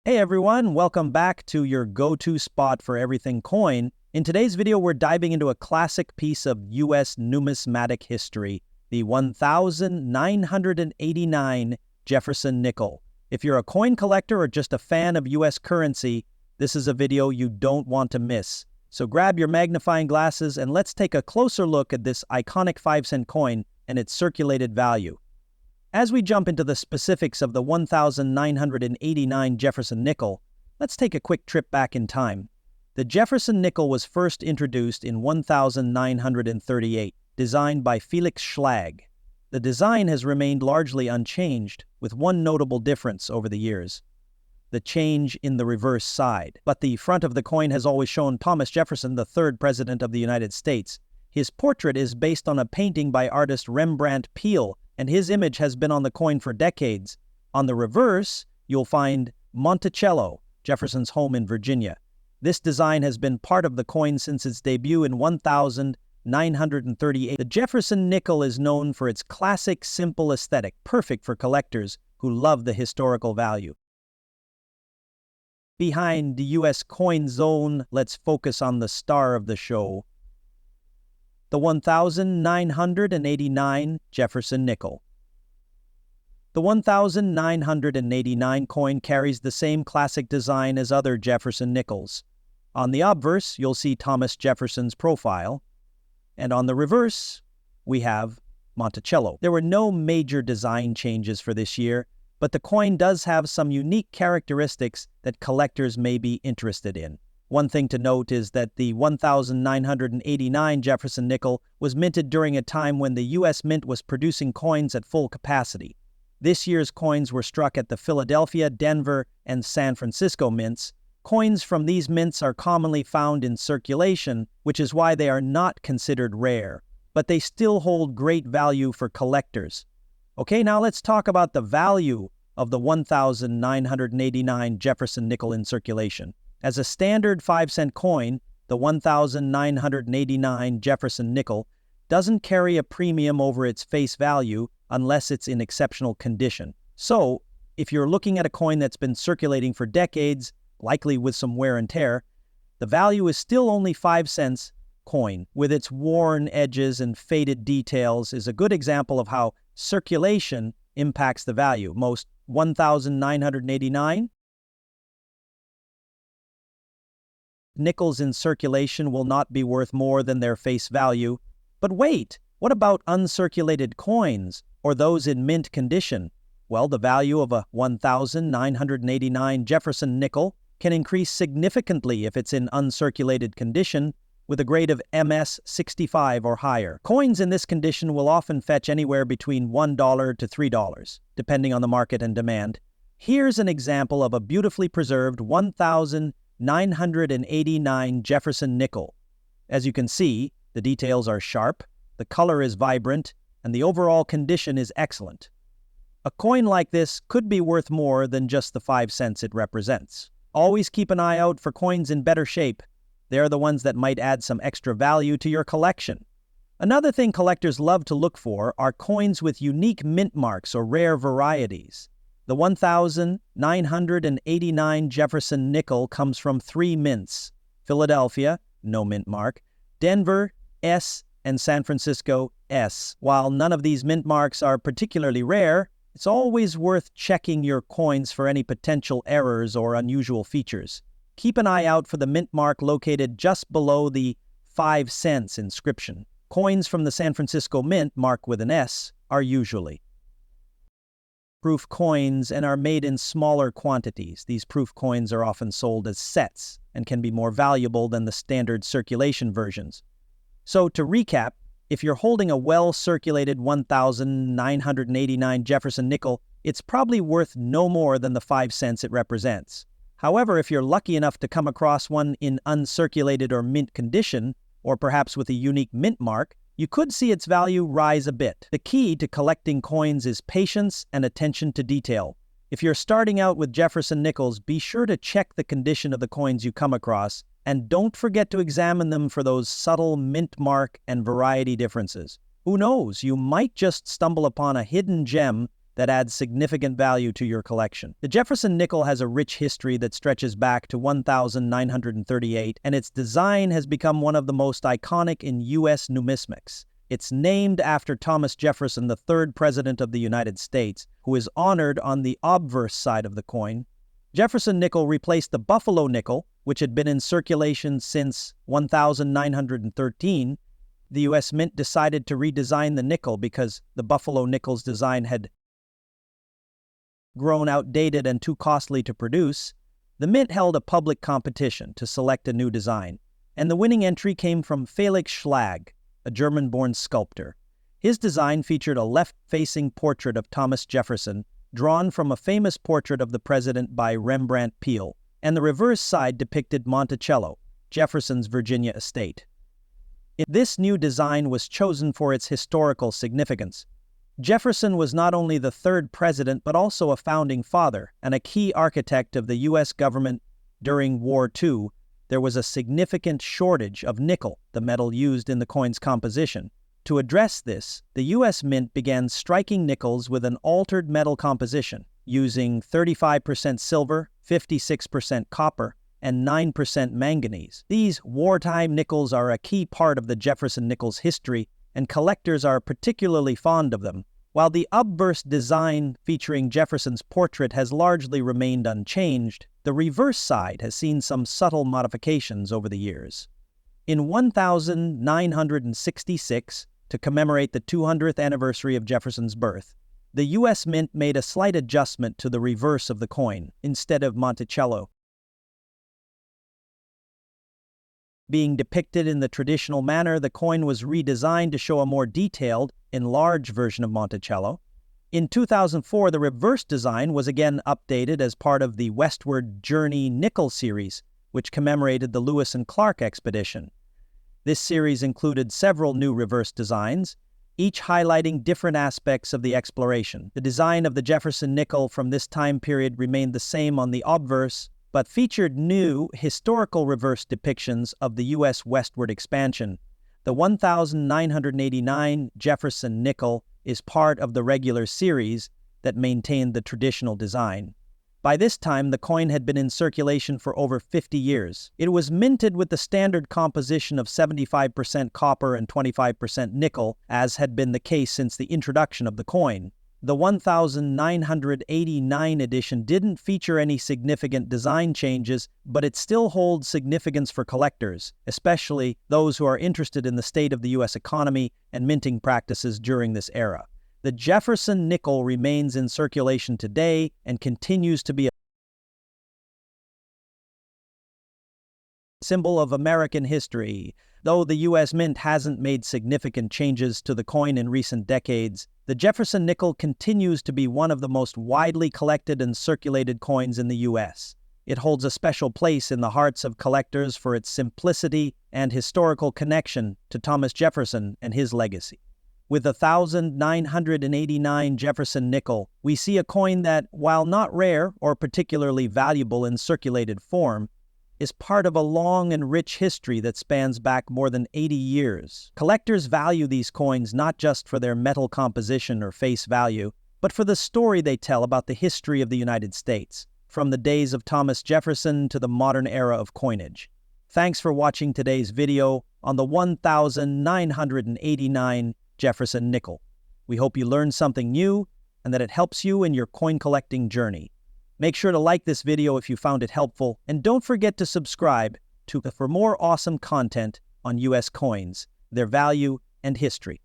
Hey everyone, welcome back to your go-to spot for everything coin. In today's video, we're diving into a classic piece of U.S. numismatic history, the 1989 Jefferson Nickel. If you're a coin collector or just a fan of U.S. currency, this is a video you don't want to miss. So grab your magnifying glasses and let's take a closer look at this iconic 5-cent coin and its circulated value. As we jump into the specifics of the 1989 Jefferson Nickel, let's take a quick trip back in time. The Jefferson Nickel was first introduced in 1938, designed by Felix Schlag. The design has remained largely unchanged, with one notable difference over the years: the change in the reverse side. But the front of the coin has always shown Thomas Jefferson, the third president of the United States. His portrait is based on a painting by artist Rembrandt Peale, and his image has been on the coin for decades. On the reverse, you'll find Monticello, Jefferson's home in Virginia. This design has been part of the coin since its debut in 1938. The Jefferson Nickel is known for its classic, simple aesthetic, perfect for collectors who love the historical value. Behind the U.S. coin zone, let's focus on the star of the show, the 1989 Jefferson Nickel. The 1989 coin carries the same classic design as other Jefferson Nickels. On the obverse, you'll see Thomas Jefferson's profile, and on the reverse, we have Monticello. There were no major design changes for this year, but the coin does have some unique characteristics that collectors may be interested in. One thing to note is that the 1989 Jefferson Nickel was minted during a time when the U.S. Mint was producing coins at full capacity. This year's coins were struck at the Philadelphia, Denver, and San Francisco mints. Coins from these mints are commonly found in circulation, which is why they are not considered rare, but they still hold great value for collectors. Okay, now let's talk about the value of the 1989 Jefferson Nickel in circulation. As a standard 5-cent coin, the 1989 Jefferson Nickel doesn't carry a premium over its face value unless it's in exceptional condition. So, if you're looking at a coin that's been circulating for decades, likely with some wear and tear, the value is still only 5 cents coin. With its worn edges and faded details is a good example of how circulation impacts the value. Most 1989 nickels in circulation will not be worth more than their face value. But wait, what about uncirculated coins, or those in mint condition? Well, the value of a 1989 Jefferson Nickel can increase significantly if it's in uncirculated condition with a grade of MS 65 or higher. Coins in this condition will often fetch anywhere between $1 to $3, depending on the market and demand. Here's an example of a beautifully preserved 1989 Jefferson Nickel. As you can see, the details are sharp, the color is vibrant, and the overall condition is excellent. A coin like this could be worth more than just the 5 cents it represents. Always keep an eye out for coins in better shape. They're the ones that might add some extra value to your collection. Another thing collectors love to look for are coins with unique mint marks or rare varieties. The 1989 Jefferson Nickel comes from 3 mints: Philadelphia, no mint mark; Denver, S; and San Francisco, S. While none of these mint marks are particularly rare, it's always worth checking your coins for any potential errors or unusual features. Keep an eye out for the mint mark located just below the 5 cents inscription. Coins from the San Francisco Mint, marked with an S, are usually proof coins and are made in smaller quantities. These proof coins are often sold as sets and can be more valuable than the standard circulation versions. So to recap, if you're holding a well-circulated 1989 Jefferson Nickel, it's probably worth no more than the 5 cents it represents. However, if you're lucky enough to come across one in uncirculated or mint condition, or perhaps with a unique mint mark, you could see its value rise a bit. The key to collecting coins is patience and attention to detail. If you're starting out with Jefferson Nickels, be sure to check the condition of the coins you come across, and don't forget to examine them for those subtle mint mark and variety differences. Who knows, you might just stumble upon a hidden gem that adds significant value to your collection. The Jefferson nickel has a rich history that stretches back to 1938, and its design has become one of the most iconic in U.S. numismatics. It's named after Thomas Jefferson, the third president of the United States, who is honored on the obverse side of the coin. Jefferson nickel replaced the buffalo nickel, which had been in circulation since 1913. The U.S. Mint decided to redesign the nickel because the buffalo nickel's design had grown outdated and too costly to produce. The Mint held a public competition to select a new design, and the winning entry came from Felix Schlag, a German-born sculptor. His design featured a left-facing portrait of Thomas Jefferson, drawn from a famous portrait of the president by Rembrandt Peale, and the reverse side depicted Monticello, Jefferson's Virginia estate. This new design was chosen for its historical significance. Jefferson was not only the third president but also a founding father and a key architect of the U.S. government during War II. There was a significant shortage of nickel, the metal used in the coin's composition. To address this, the U.S. Mint began striking nickels with an altered metal composition, using 35% silver, 56% copper, and 9% manganese. These wartime nickels are a key part of the Jefferson nickel's history, and collectors are particularly fond of them. While the obverse design featuring Jefferson's portrait has largely remained unchanged, the reverse side has seen some subtle modifications over the years. In 1966, to commemorate the 200th anniversary of Jefferson's birth, the U.S. Mint made a slight adjustment to the reverse of the coin. Instead of Monticello being depicted in the traditional manner, the coin was redesigned to show a more detailed, enlarged version of Monticello. In 2004, the reverse design was again updated as part of the Westward Journey Nickel series, which commemorated the Lewis and Clark expedition. This series included several new reverse designs, each highlighting different aspects of the exploration. The design of the Jefferson nickel from this time period remained the same on the obverse, but featured new historical reverse depictions of the U.S. westward expansion. The 1989 Jefferson nickel is part of the regular series that maintained the traditional design. By this time, the coin had been in circulation for over 50 years. It was minted with the standard composition of 75% copper and 25% nickel, as had been the case since the introduction of the coin. The 1989 edition didn't feature any significant design changes, but it still holds significance for collectors, especially those who are interested in the state of the U.S. economy and minting practices during this era. The Jefferson nickel remains in circulation today and continues to be a symbol of American history. Though the U.S. Mint hasn't made significant changes to the coin in recent decades, the Jefferson nickel continues to be one of the most widely collected and circulated coins in the U.S. It holds a special place in the hearts of collectors for its simplicity and historical connection to Thomas Jefferson and his legacy. With 1989 Jefferson nickel, we see a coin that, while not rare or particularly valuable in circulated form, is part of a long and rich history that spans back more than 80 years. Collectors value these coins not just for their metal composition or face value, but for the story they tell about the history of the United States, from the days of Thomas Jefferson to the modern era of coinage. Thanks for watching today's video on the 1989 Jefferson nickel. We hope you learned something new and that it helps you in your coin collecting journey. Make sure to like this video if you found it helpful, and don't forget to subscribe for more awesome content on U.S. coins, their value, and history.